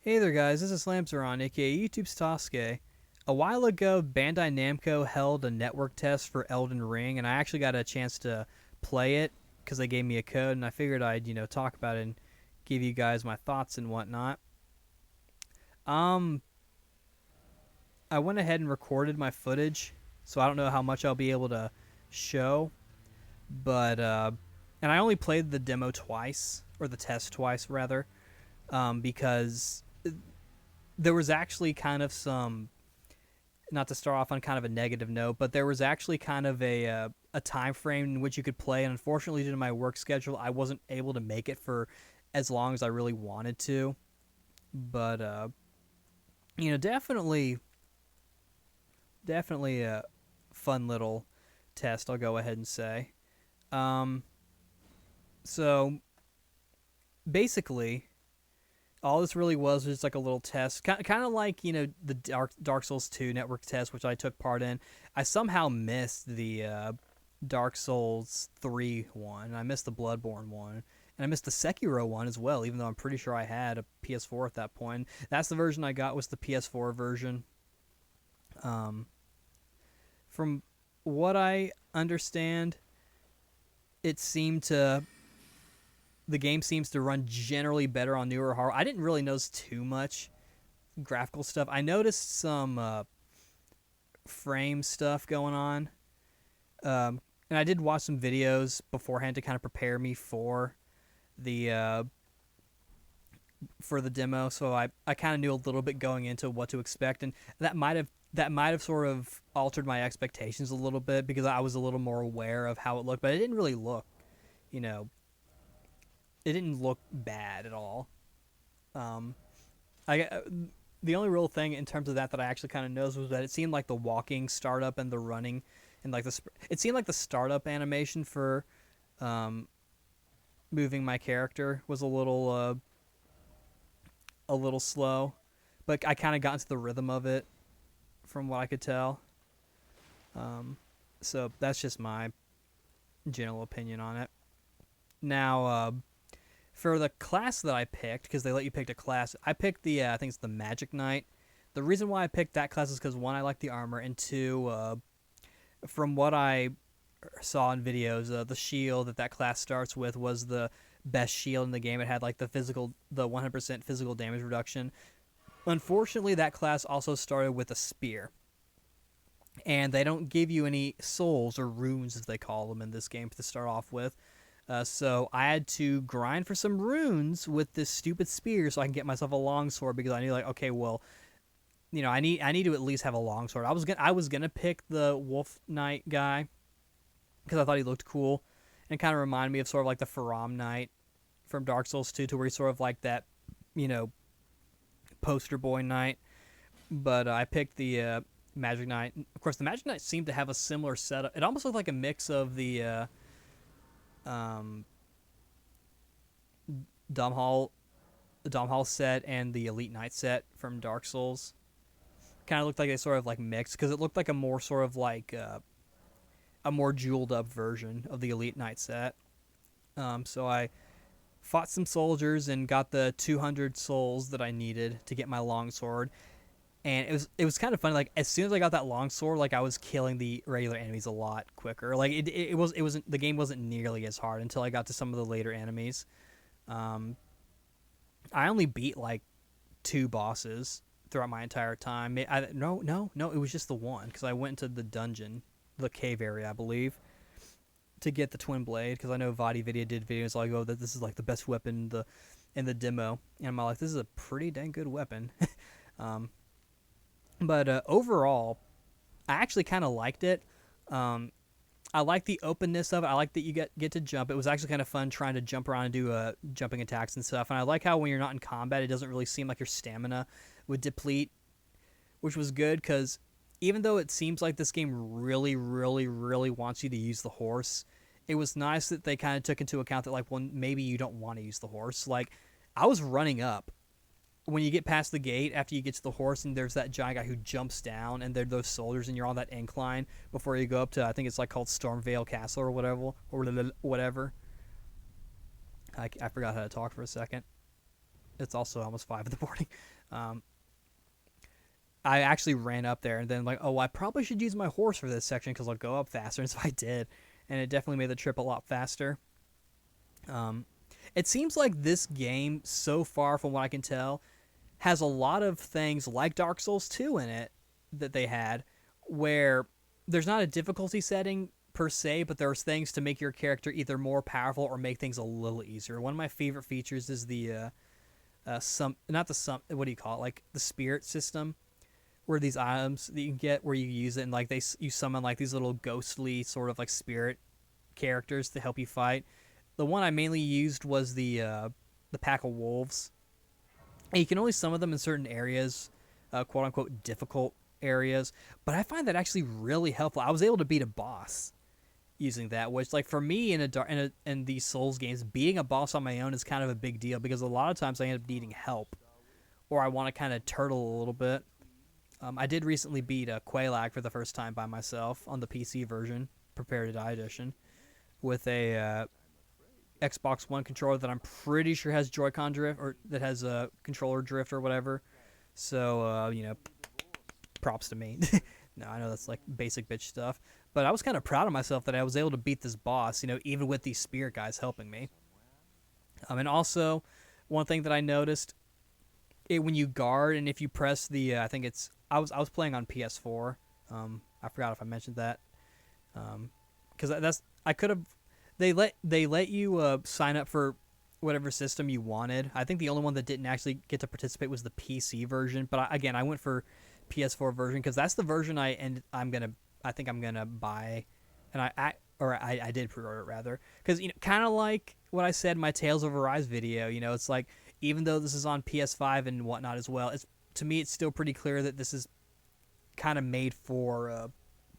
Hey there, guys. This is Slamzeron, aka YouTube's Tasuke. A while ago, Bandai Namco held a network test for Elden Ring, and I actually got a chance to play it because they gave me a code, and I figured I'd talk about it and give you guys my thoughts and whatnot. Um, I went ahead and recorded my footage, so I don't know how much I'll be able to show, but and I only played the demo twice, or the test twice rather, because there was actually kind of some, not to start off on kind of a negative note, but there was actually kind of a time frame in which you could play, and unfortunately, due to my work schedule, I wasn't able to make it for as long as I really wanted to. But definitely, definitely a fun little test. I'll go ahead and say. Um, so basically, all this really was just like a little test, kind of like the Dark Souls 2 network test, which I took part in. I somehow missed the Dark Souls 3 one. I missed the Bloodborne one, and I missed the Sekiro one as well. Even though I'm pretty sure I had a PS4 at that point. That's the version I got, was the PS4 version. Um, from what I understand, it seemed to the game seems to run generally better on newer hardware. I didn't really notice too much graphical stuff. I noticed some frame stuff going on, and I did watch some videos beforehand to kind of prepare me the uh, for the demo. So I kind of knew a little bit going into what to expect, and that might have sort of altered my expectations a little bit because I was a little more aware of how it looked, but it didn't really look, you know, it didn't look bad at all. Um, I the only real thing in terms of that I actually kind of noticed was that it seemed like the walking startup and the running and like it seemed like the startup animation for um, moving my character was a little slow, but I kind of got into the rhythm of it from what I could tell. Um, so that's just my general opinion on it. Now, for the class that I picked, because they let you pick a class, I picked I think it's the Magic Knight. The reason why I picked that class is because one, I like the armor, and two, from what I saw in videos, the shield that class starts with was the best shield in the game. It had like the 100% physical damage reduction. Unfortunately, that class also started with a spear, and they don't give you any souls or runes, as they call them in this game, to start off with. So I had to grind for some runes with this stupid spear so I can get myself a longsword, because I knew, like, okay, well, I need to at least have a longsword. I was gonna pick the Wolf Knight guy because I thought he looked cool and kind of reminded me of sort of like the Faram Knight from Dark Souls 2, to where he's sort of like that, you know, poster boy knight. But I picked the Magic Knight. Of course, the Magic Knight seemed to have a similar setup. It almost looked like a mix of the um, Dom Hall, the Dom Hall set and the Elite Knight set from Dark Souls. Kind of looked like they sort of like mixed, because it looked like a more sort of like a more jeweled up version of the Elite Knight set. So I fought some soldiers and got the 200 souls that I needed to get my longsword. And it was kind of funny. Like, as soon as I got that longsword, like, I was killing the regular enemies a lot quicker. Like, it wasn't, the game wasn't nearly as hard until I got to some of the later enemies. Um, I only beat like two bosses throughout my entire time. No, it was just the one, because I went into the dungeon, the cave area, I believe, to get the twin blade, because I know Vadi Video did videos like, oh, that this is like the best weapon in the demo, and I'm like, this is a pretty dang good weapon. um, but overall, I actually kind of liked it. Um, I like the openness of it. I like that you get to jump. It was actually kind of fun trying to jump around and do jumping attacks and stuff. And I like how when you're not in combat, it doesn't really seem like your stamina would deplete, which was good, because even though it seems like this game really, really, really wants you to use the horse, it was nice that they kind of took into account that, like, well, maybe you don't want to use the horse. Like, I was running up when you get past the gate after you get to the horse, and there's that giant guy who jumps down, and there are those soldiers, and you're on that incline before you go up to, I think it's like called Stormvale Castle or whatever, I forgot how to talk for a second. It's also almost 5 in the morning. Um, I actually ran up there and then like, oh, I probably should use my horse for this section because I'll go up faster. And so I did, and it definitely made the trip a lot faster. Um, it seems like this game, so far from what I can tell, has a lot of things like Dark Souls 2 in it that they had, where there's not a difficulty setting per se, but there's things to make your character either more powerful or make things a little easier. One of my favorite features is the not the what do you call it, like the spirit system, where these items that you can get where you use it and like you summon like these little ghostly sort of like spirit characters to help you fight. The one I mainly used was the pack of wolves. And you can only summon them in certain areas, quote unquote difficult areas. But I find that actually really helpful. I was able to beat a boss using that, which like for me in these Souls games, beating a boss on my own is kind of a big deal because a lot of times I end up needing help, or I want to kind of turtle a little bit. I did recently beat a Quelaag for the first time by myself on the PC version, Prepare to Die edition, with a Xbox One controller that I'm pretty sure has Joy-Con drift, or that has a controller drift or whatever. So, props to me. No, I know that's like basic bitch stuff, but I was kind of proud of myself that I was able to beat this boss, even with these spirit guys helping me. And also, one thing that I noticed, when you guard and if you press the, I think it's, I was playing on PS4. I forgot if I mentioned that, because I could have. They let you sign up for whatever system you wanted. I think the only one that didn't actually get to participate was the PC version. But I went for PS4 version because that's the version I think I'm gonna buy, and I did pre-order it rather because kind of like what I said in my Tales of Arise video. It's like even though this is on PS5 and whatnot as well, to me it's still pretty clear that this is kind of made for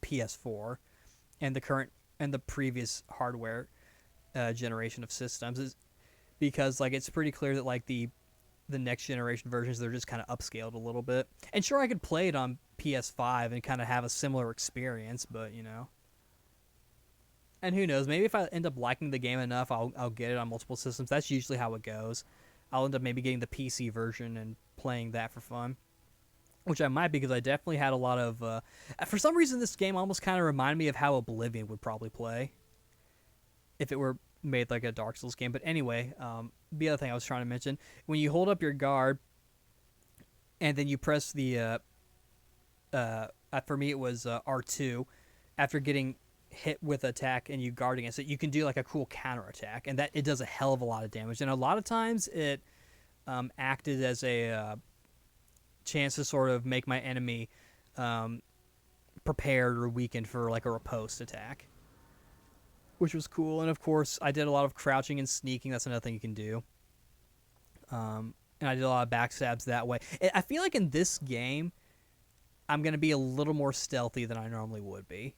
PS4 and the previous hardware generation of systems, is because like it's pretty clear that like the next generation versions, they're just kind of upscaled a little bit. And sure, I could play it on PS5 and kind of have a similar experience, but and who knows, maybe if I end up liking the game enough, I'll get it on multiple systems. That's usually how it goes. I'll end up maybe getting the PC version and playing that for fun, which I might, because I definitely had a lot of for some reason this game almost kind of reminded me of how Oblivion would probably play if it were made like a Dark Souls game. But anyway, the other thing I was trying to mention, when you hold up your guard and then you press the for me it was R2 after getting hit with attack and you guard against it, you can do like a cool counter attack, and that it does a hell of a lot of damage. And a lot of times it acted as a chance to sort of make my enemy prepared or weakened for like a riposte attack, which was cool. And of course I did a lot of crouching and sneaking. That's another thing you can do. And I did a lot of backstabs that way. I feel like in this game I'm going to be a little more stealthy than I normally would be.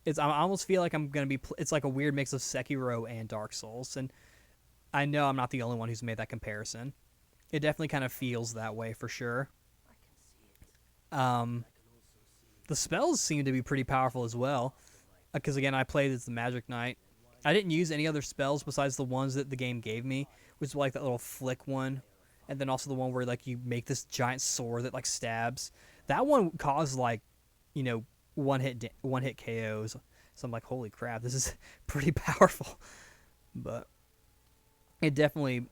I almost feel like I'm going to be, it's like a weird mix of Sekiro and Dark Souls, and I know I'm not the only one who's made that comparison. It definitely kind of feels that way for sure. The spells seem to be pretty powerful as well, because again, I played as the Magic Knight. I didn't use any other spells besides the ones that the game gave me, which was like that little flick one, and then also the one where like you make this giant sword that like stabs. That one caused like, one hit KOs. So I'm like, holy crap, this is pretty powerful. But it definitely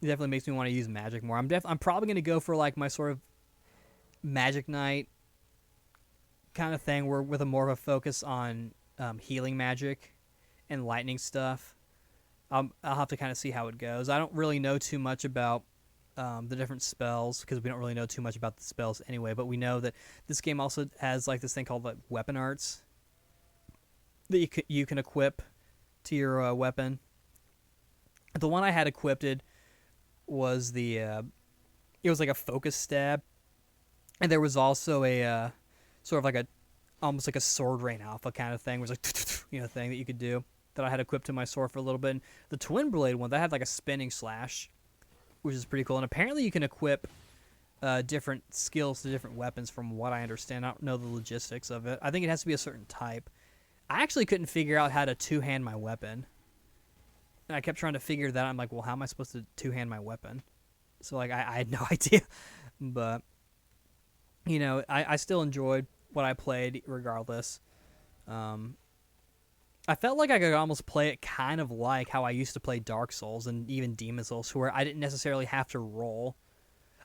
makes me want to use magic more. I'm probably gonna go for like my sort of Magic Knight kind of thing, where with a more of a focus on healing magic and lightning stuff. I'll have to kind of see how it goes. I don't really know too much about the different spells, because we don't really know too much about the spells anyway, but we know that this game also has like this thing called like weapon arts that you can equip to your weapon. The one I had equipped was it was like a focus stab, and there was also a sort of like a almost like a sword rain alpha kind of thing, where it's like thing that you could do, that I had equipped to my sword for a little bit. And the twin blade one, that had like a spinning slash, which is pretty cool. And apparently you can equip different skills to different weapons, from what I understand. I don't know the logistics of it. I think it has to be a certain type. I actually couldn't figure out how to two-hand my weapon. And I kept trying to figure that out. I'm like, well, how am I supposed to two-hand my weapon? So like I had no idea, but I still enjoyed what I played regardless. Um, I felt like I could almost play it kind of like how I used to play Dark Souls and even Demon Souls, where I didn't necessarily have to roll.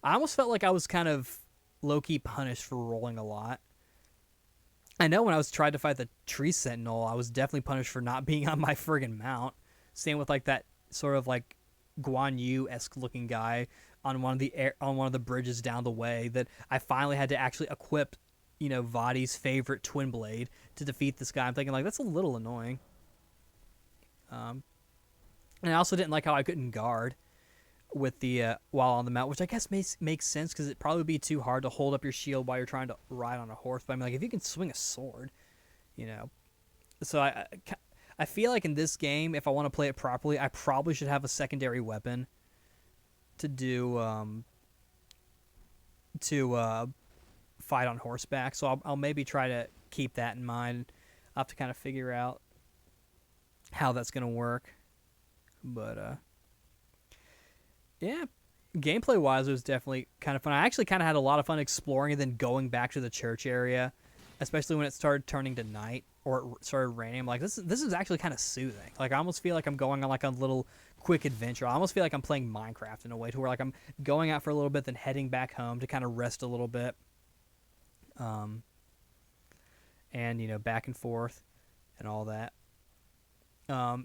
I almost felt like I was kind of low key punished for rolling a lot. I know when I was trying to fight the Tree Sentinel, I was definitely punished for not being on my friggin' mount. Same with like that sort of like Guan Yu esque looking guy on one of the bridges down the way that I finally had to actually equip, Vadi's favorite twin blade to defeat this guy. I'm thinking like that's a little annoying. Um, and I also didn't like how I couldn't guard with the while on the mount, which I guess makes sense because it'd probably be too hard to hold up your shield while you're trying to ride on a horse. But I mean, like if you can swing a sword, you know. So I feel like in this game, if I want to play it properly, I probably should have a secondary weapon to do to fight on horseback. So I'll maybe try to keep that in mind. I'll have to kind of figure out how that's gonna work. But yeah, gameplay wise, it was definitely kind of fun. I actually kind of had a lot of fun exploring and then going back to the church area, especially when it started turning to night or it started raining. I'm like, this is actually kind of soothing. Like I almost feel like I'm going on like a little quick adventure. I almost feel like I'm playing Minecraft in a way to where like I'm going out for a little bit, then heading back home to kind of rest a little bit. And back and forth and all that.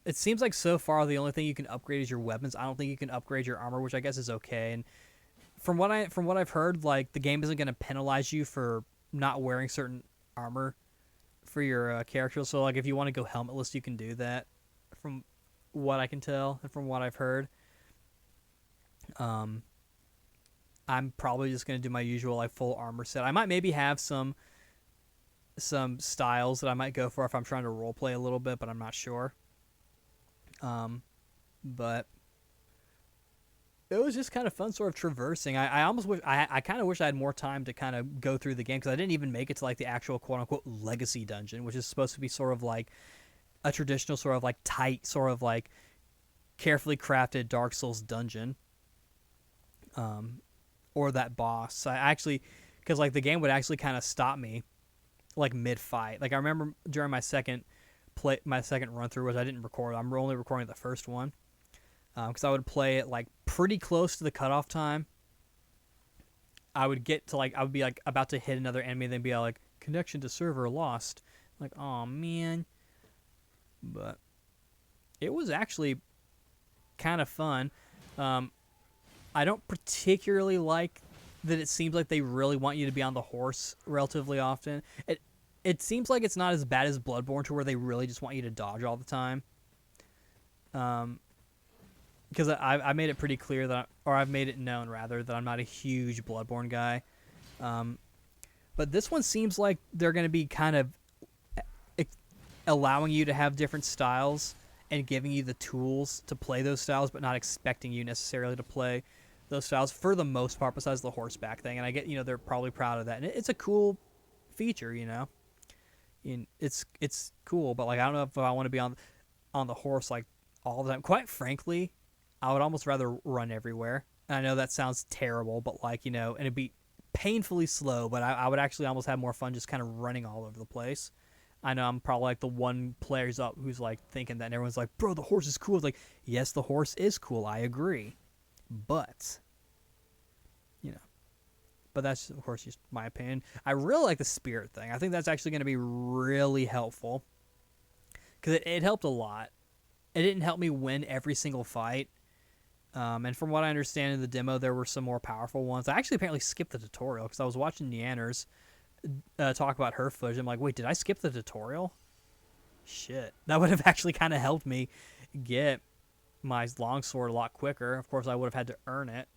It seems like so far the only thing you can upgrade is your weapons. I don't think you can upgrade your armor, which I guess is okay. And from what I've heard, like the game isn't going to penalize you for not wearing certain armor for your character. So like if you want to go helmetless, you can do that. From what I can tell and from what I've heard, I'm probably just going to do my usual like full armor set. I might maybe have some styles that I might go for if I'm trying to roleplay a little bit, but I'm not sure. But it was just kind of fun sort of traversing. I almost wish I kind of wish I had more time to kind of go through the game because I didn't even make it to like the actual quote unquote legacy dungeon, which is supposed to be sort of like a traditional sort of like tight sort of like carefully crafted Dark Souls dungeon. Or that boss. I actually, because like the game would actually kind of stop me like mid fight. Like I remember during my second run through, which I didn't record. I'm only recording the first one because I would play it like pretty close to the cutoff time. I would get to like I would be like about to hit another enemy, and then be like connection to server lost. Like oh man, but it was actually kind of fun. I don't particularly like that it seems like they really want you to be on the horse relatively often. It seems like it's not as bad as Bloodborne to where they really just want you to dodge all the time. Because I made it pretty clear I've made it known rather that I'm not a huge Bloodborne guy. But this one seems like they're going to be kind of allowing you to have different styles and giving you the tools to play those styles, but not expecting you necessarily to play those styles for the most part, besides the horseback thing. And I get, they're probably proud of that. And it's a cool feature, It's cool, but like I don't know if I want to be on the horse like all the time. Quite frankly, I would almost rather run everywhere. And I know that sounds terrible, but like, and it'd be painfully slow, but I would actually almost have more fun just kind of running all over the place. I know I'm probably like the one player's up who's like thinking that, and everyone's like, bro, the horse is cool. It's like, yes, the horse is cool. I agree. But, but that's, of course, just my opinion. I really like the spirit thing. I think that's actually going to be really helpful because it helped a lot. It didn't help me win every single fight. And from what I understand in the demo, there were some more powerful ones. I actually apparently skipped the tutorial because I was watching Neanners talk about her footage. I'm like, wait, did I skip the tutorial? Shit. That would have actually kind of helped me get my longsword a lot quicker. Of course, I would have had to earn it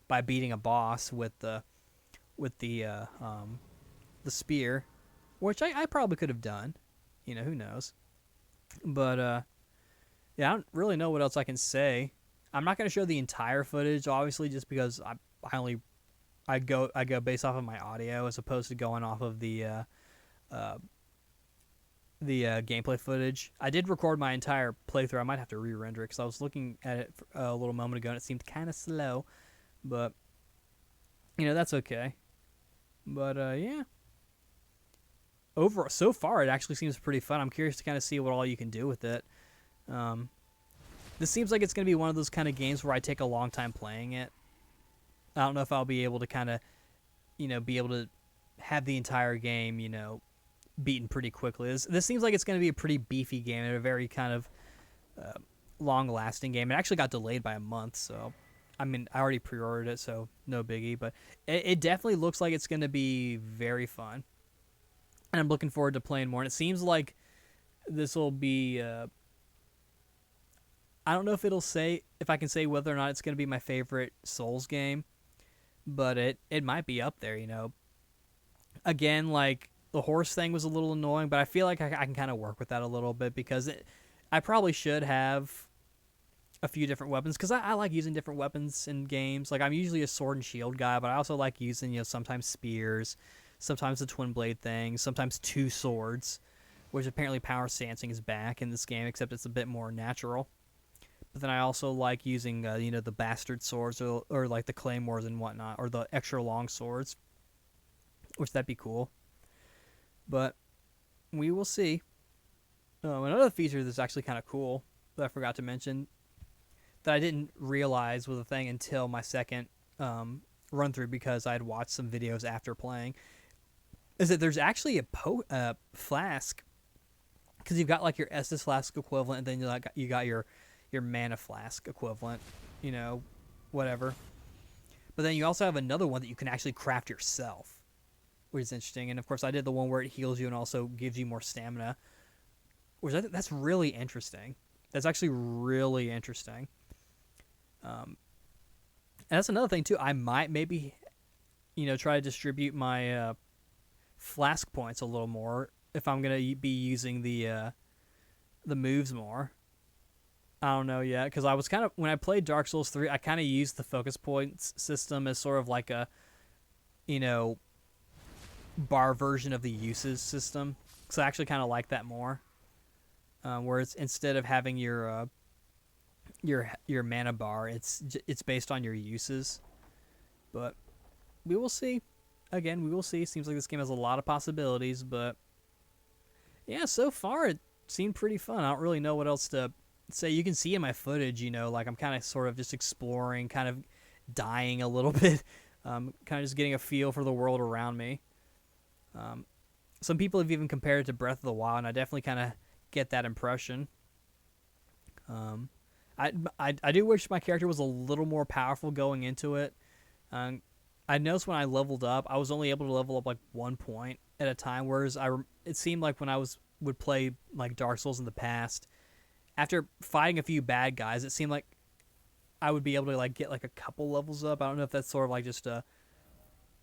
by beating a boss with the spear, which I probably could have done. Who knows? But yeah, I don't really know what else I can say. I'm not going to show the entire footage, obviously, just because I go based off of my audio as opposed to going off of the gameplay footage. I did record my entire playthrough. I might have to re-render it because I was looking at it a little moment ago and it seemed kind of slow. but that's okay. But yeah, over so far it actually seems pretty fun. I'm curious to kind of see what all you can do with it. Um, this seems like it's going to be one of those kind of games where I take a long time playing it. I don't know if I'll be able to kind of be able to have the entire game beaten pretty quickly. This seems like it's going to be a pretty beefy game and a very kind of uh, long lasting game. It actually got delayed by a month, so I mean I already pre-ordered it, so no biggie. But it definitely looks like it's going to be very fun, and I'm looking forward to playing more. And it seems like this will be. I don't know if I can say whether or not it's going to be my favorite Souls game, but it might be up there. Again, like the horse thing was a little annoying, but I feel like I can kind of work with that a little bit because I probably should have a few different weapons because I like using different weapons in games. Like I'm usually a sword and shield guy, but I also like using sometimes spears, sometimes the twin blade thing, sometimes two swords, which apparently power stancing is back in this game, except it's a bit more natural. But then I also like using the bastard swords or like the claymores and whatnot, or the extra long swords, which that'd be cool. But we will see. Another feature that's actually kind of cool that I forgot to mention that I didn't realize was a thing until my second run through because I had watched some videos after playing is that there's actually a flask because you've got like your Estus flask equivalent and then you got your mana flask equivalent, whatever. But then you also have another one that you can actually craft yourself, which is interesting. And of course, I did the one where it heals you and also gives you more stamina, which I think that's really interesting. That's actually really interesting. And that's another thing too. I might maybe, try to distribute my flask points a little more if I'm gonna be using the moves more. I don't know yet because I was kind of when I played Dark Souls 3, I kind of used the focus points system as sort of like a, you know, bar version of the uses system. So I actually kind of like that more. Where it's instead of having your mana bar, it's based on your uses. But we will see. Again, we will see. Seems like this game has a lot of possibilities, but yeah, so far it seemed pretty fun. I don't really know what else to say. You can see in my footage, like I'm kind of sort of just exploring, kind of dying a little bit, kind of just getting a feel for the world around me. Some people have even compared it to Breath of the Wild, and I definitely kind of get that impression. I do wish my character was a little more powerful going into it. I noticed when I leveled up, I was only able to level up like 1 point at a time, whereas it seemed like when I would play like Dark Souls in the past, after fighting a few bad guys, it seemed like I would be able to like get like a couple levels up. I don't know if that's sort of like just a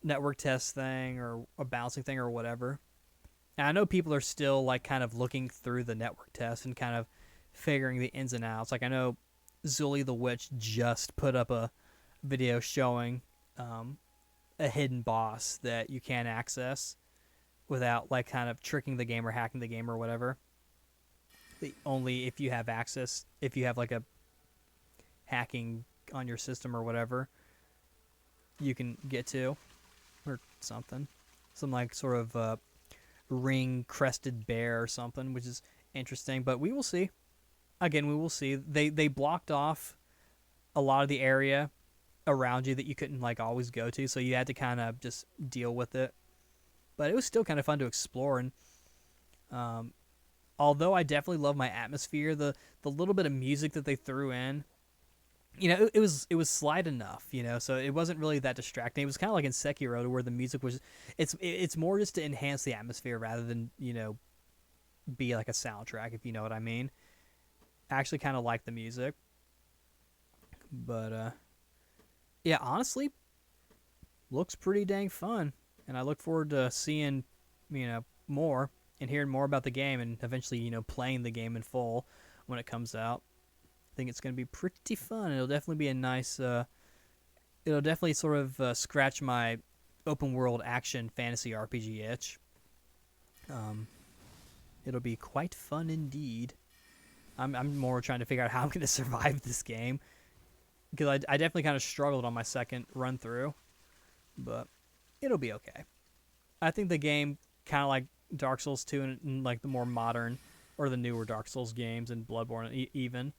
network test thing or a balancing thing or whatever. And I know people are still like kind of looking through the network test and kind of figuring the ins and outs. Like I know Zully the Witch just put up a video showing a hidden boss that you can't access without like kind of tricking the game or hacking the game or whatever. Only if you have access, if you have like a hacking on your system or whatever, you can get to or something. Some like sort of ring crested bear or something, which is interesting. But we will see. Again, we will see. They blocked off a lot of the area around you that you couldn't like always go to, so you had to kind of just deal with it. But it was still kind of fun to explore, and although I definitely love my atmosphere, the little bit of music that they threw in, it was slight enough, so it wasn't really that distracting. It was kind of like in Sekiro, where the music was, it's more just to enhance the atmosphere rather than be like a soundtrack, if you know what I mean. I actually kind of like the music, but yeah, honestly, looks pretty dang fun, and I look forward to seeing more and hearing more about the game, and eventually playing the game in full when it comes out. I think it's going to be pretty fun. It'll definitely be a nice. It'll definitely sort of scratch my open world action fantasy RPG itch. It'll be quite fun indeed. I'm more trying to figure out how I'm going to survive this game, because I definitely kind of struggled on my second run through, but it'll be okay. I think the game kind of like Dark Souls 2 and like the more modern or the newer Dark Souls games and Bloodborne even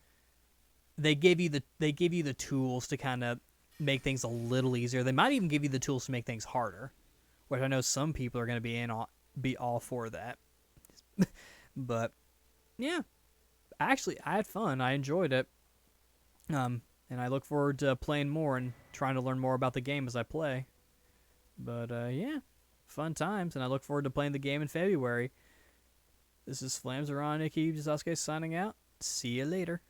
they give you the tools to kind of make things a little easier. They might even give you the tools to make things harder, which I know some people are going to be all for that. But yeah, actually, I had fun. I enjoyed it. And I look forward to playing more and trying to learn more about the game as I play. But yeah, fun times, and I look forward to playing the game in February. This is Flamsaron, Nikki Sasuke signing out. See you later.